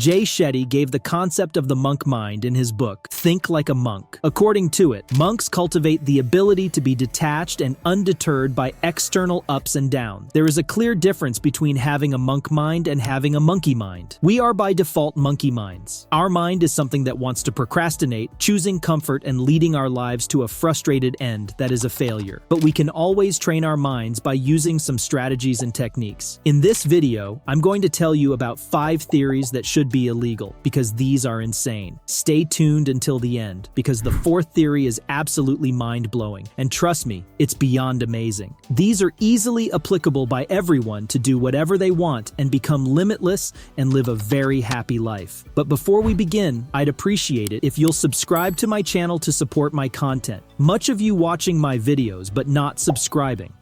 Jay Shetty gave the concept of the monk mind in his book, Think Like a Monk. According to it, monks cultivate the ability to be detached and undeterred by external ups and downs. There is a clear difference between having a monk mind and having a monkey mind. We are by default monkey minds. Our mind is something that wants to procrastinate, choosing comfort and leading our lives to a frustrated end that is a failure. But we can always train our minds by using some strategies and techniques. In this video, I'm going to tell you about 5 theories that should be illegal, because these are insane. Stay tuned until the end, because the 4th theory is absolutely mind-blowing, and trust me, it's beyond amazing. These are easily applicable by everyone to do whatever they want and become limitless and live a very happy life. But before we begin, I'd appreciate it if you'll subscribe to my channel to support my content. Much of you watching my videos but not subscribing.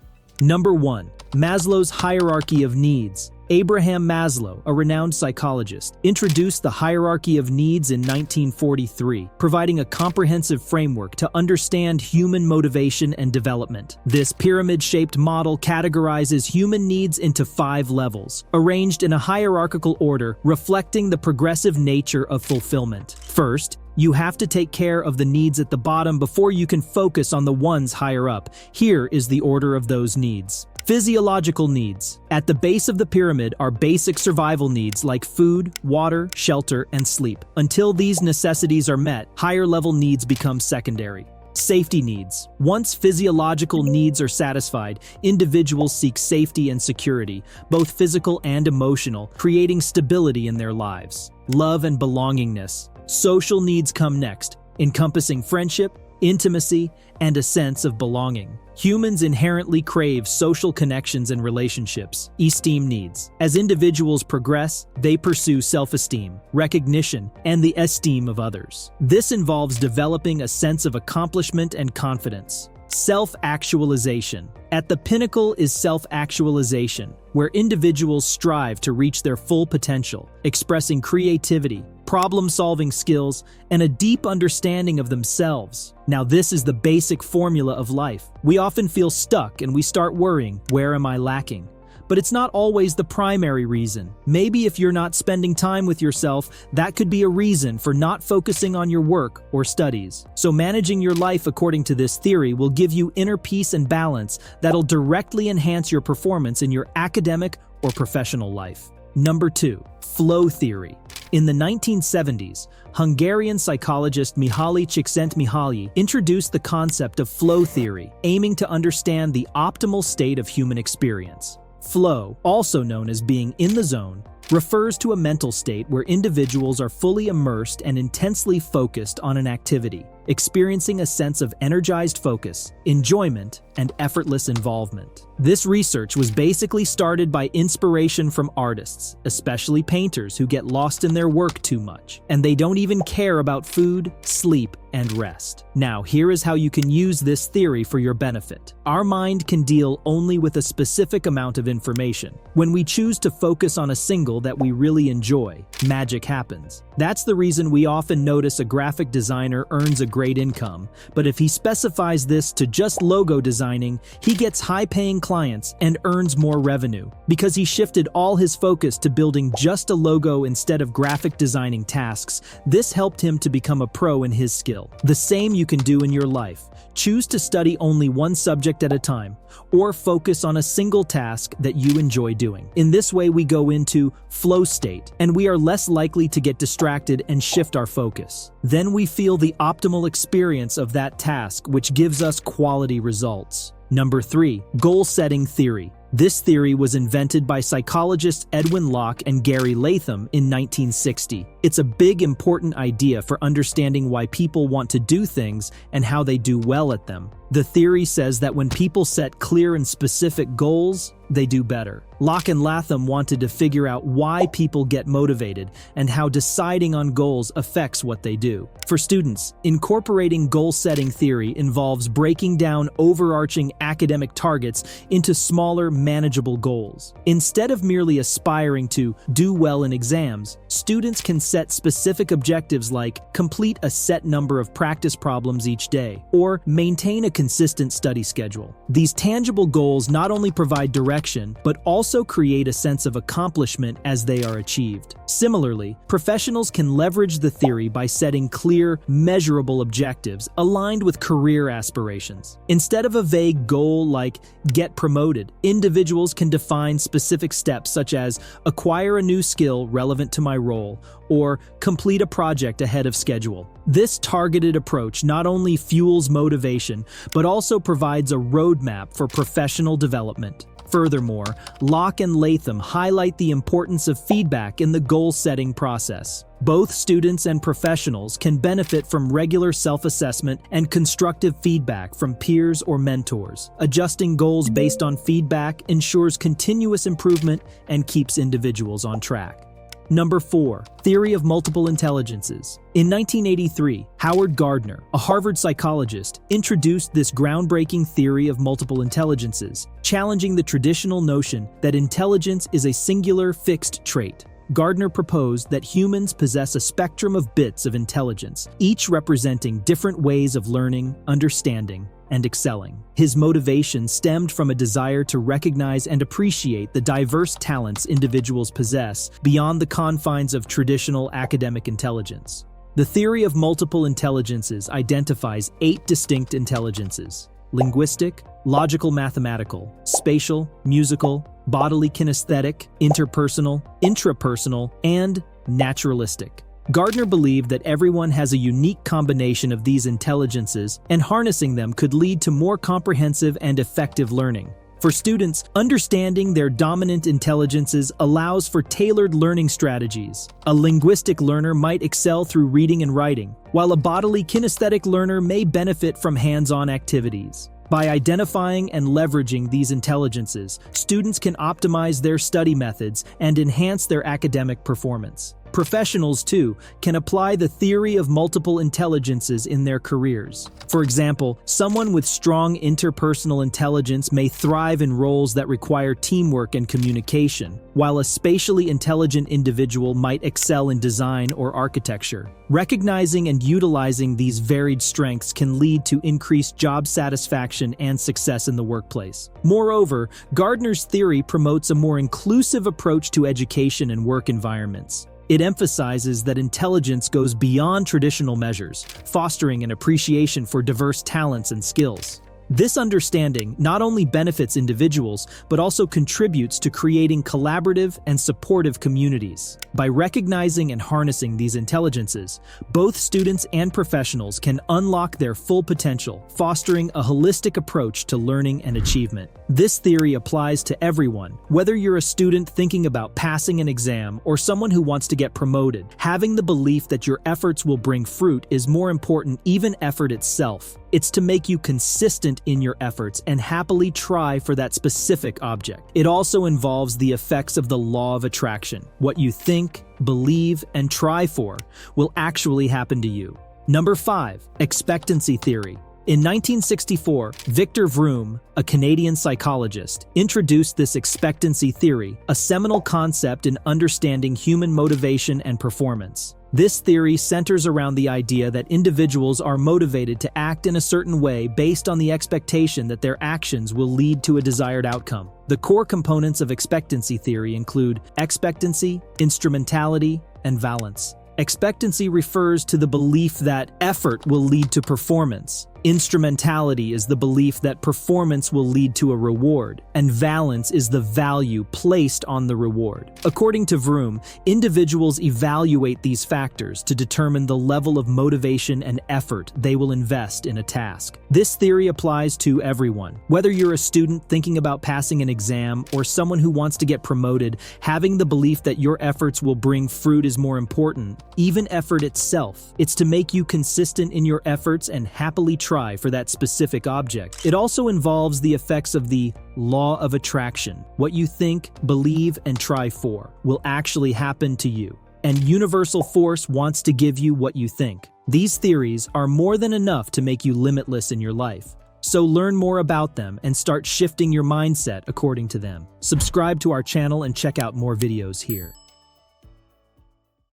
Number 1. Maslow's hierarchy of needs. Abraham Maslow, a renowned psychologist, introduced the hierarchy of needs in 1943, providing a comprehensive framework to understand human motivation and development. This pyramid-shaped model categorizes human needs into 5 levels, arranged in a hierarchical order reflecting the progressive nature of fulfillment. First, you have to take care of the needs at the bottom before you can focus on the ones higher up. Here is the order of those needs. Physiological needs. At the base of the pyramid are basic survival needs like food, water, shelter, and sleep. Until these necessities are met, higher-level needs become secondary. Safety needs. Once physiological needs are satisfied, individuals seek safety and security, both physical and emotional, creating stability in their lives. Love and belongingness. Social needs come next, encompassing friendship, intimacy, and a sense of belonging. Humans inherently crave social connections and relationships. Esteem needs. As individuals progress, they pursue self-esteem, recognition, and the esteem of others. This involves developing a sense of accomplishment and confidence. Self-actualization. At the pinnacle is self-actualization, where individuals strive to reach their full potential, expressing creativity, problem-solving skills, and a deep understanding of themselves. Now, this is the basic formula of life. We often feel stuck and we start worrying, where am I lacking? But it's not always the primary reason. Maybe if you're not spending time with yourself, that could be a reason for not focusing on your work or studies. So managing your life according to this theory will give you inner peace and balance that'll directly enhance your performance in your academic or professional life. Number 2. Flow theory. In the 1970s, Hungarian psychologist Mihaly Csikszentmihalyi introduced the concept of flow theory, aiming to understand the optimal state of human experience. Flow, also known as being in the zone, refers to a mental state where individuals are fully immersed and intensely focused on an activity, experiencing a sense of energized focus, enjoyment, and effortless involvement. This research was basically started by inspiration from artists, especially painters who get lost in their work too much, and they don't even care about food, sleep, and rest. Now, here is how you can use this theory for your benefit. Our mind can deal only with a specific amount of information. When we choose to focus on a single that we really enjoy, magic happens. That's the reason we often notice a graphic designer earns a great income, but if he specifies this to just logo designing, he gets high-paying clients and earns more revenue, because he shifted all his focus to building just a logo instead of graphic designing tasks. This helped him to become a pro in his skill. The same you can do in your life. Choose to study only one subject at a time, or focus on a single task that you enjoy doing. In this way, we go into flow state, and we are less likely to get distracted and shift our focus. Then we feel the optimal experience of that task, which gives us quality results. Number 3. Goal-setting theory. This theory was invented by psychologists Edwin Locke and Gary Latham in 1960. It's a big, important idea for understanding why people want to do things and how they do well at them. The theory says that when people set clear and specific goals, they do better. Locke and Latham wanted to figure out why people get motivated and how deciding on goals affects what they do. For students, incorporating goal-setting theory involves breaking down overarching academic targets into smaller, manageable goals. Instead of merely aspiring to do well in exams, students can set specific objectives like complete a set number of practice problems each day, or maintain a consistent study schedule. These tangible goals not only provide direction, but also also create a sense of accomplishment as they are achieved. Similarly, professionals can leverage the theory by setting clear, measurable objectives aligned with career aspirations. Instead of a vague goal like get promoted, individuals can define specific steps such as acquire a new skill relevant to my role or complete a project ahead of schedule. This targeted approach not only fuels motivation, but also provides a roadmap for professional development. Furthermore, Locke and Latham highlight the importance of feedback in the goal-setting process. Both students and professionals can benefit from regular self-assessment and constructive feedback from peers or mentors. Adjusting goals based on feedback ensures continuous improvement and keeps individuals on track. Number 4. Theory of multiple intelligences. In 1983, Howard Gardner, a Harvard psychologist, introduced this groundbreaking theory of multiple intelligences, challenging the traditional notion that intelligence is a singular, fixed trait. Gardner proposed that humans possess a spectrum of bits of intelligence, each representing different ways of learning, understanding, and excelling. His motivation stemmed from a desire to recognize and appreciate the diverse talents individuals possess beyond the confines of traditional academic intelligence. The theory of multiple intelligences identifies 8 distinct intelligences: linguistic, logical mathematical, spatial, musical, bodily kinesthetic, interpersonal, intrapersonal, and naturalistic. Gardner believed that everyone has a unique combination of these intelligences, and harnessing them could lead to more comprehensive and effective learning. For students, understanding their dominant intelligences allows for tailored learning strategies. A linguistic learner might excel through reading and writing, while a bodily kinesthetic learner may benefit from hands-on activities. By identifying and leveraging these intelligences, students can optimize their study methods and enhance their academic performance. Professionals, too, can apply the theory of multiple intelligences in their careers. For example, someone with strong interpersonal intelligence may thrive in roles that require teamwork and communication, while a spatially intelligent individual might excel in design or architecture. Recognizing and utilizing these varied strengths can lead to increased job satisfaction and success in the workplace. Moreover, Gardner's theory promotes a more inclusive approach to education and work environments. It emphasizes that intelligence goes beyond traditional measures, fostering an appreciation for diverse talents and skills. This understanding not only benefits individuals, but also contributes to creating collaborative and supportive communities. By recognizing and harnessing these intelligences, both students and professionals can unlock their full potential, fostering a holistic approach to learning and achievement. This theory applies to everyone, whether you're a student thinking about passing an exam or someone who wants to get promoted. Having the belief that your efforts will bring fruit is more important even effort itself. It's to make you consistent in your efforts and happily try for that specific object. It also involves the effects of the law of attraction. What you think, believe, and try for will actually happen to you. Number 5. Expectancy theory. In 1964, Victor Vroom, a Canadian psychologist, introduced this expectancy theory, a seminal concept in understanding human motivation and performance. This theory centers around the idea that individuals are motivated to act in a certain way based on the expectation that their actions will lead to a desired outcome. The core components of expectancy theory include expectancy, instrumentality, and valence. Expectancy refers to the belief that effort will lead to performance. Instrumentality is the belief that performance will lead to a reward, and valence is the value placed on the reward. According to Vroom, individuals evaluate these factors to determine the level of motivation and effort they will invest in a task. This theory applies to everyone. Whether you're a student thinking about passing an exam or someone who wants to get promoted, having the belief that your efforts will bring fruit is more important, even effort itself. It's to make you consistent in your efforts and happily try for that specific object. It also involves the effects of the law of attraction. What you think, believe, and try for will actually happen to you. And universal force wants to give you what you think. These theories are more than enough to make you limitless in your life. So learn more about them and start shifting your mindset according to them. Subscribe to our channel and check out more videos here.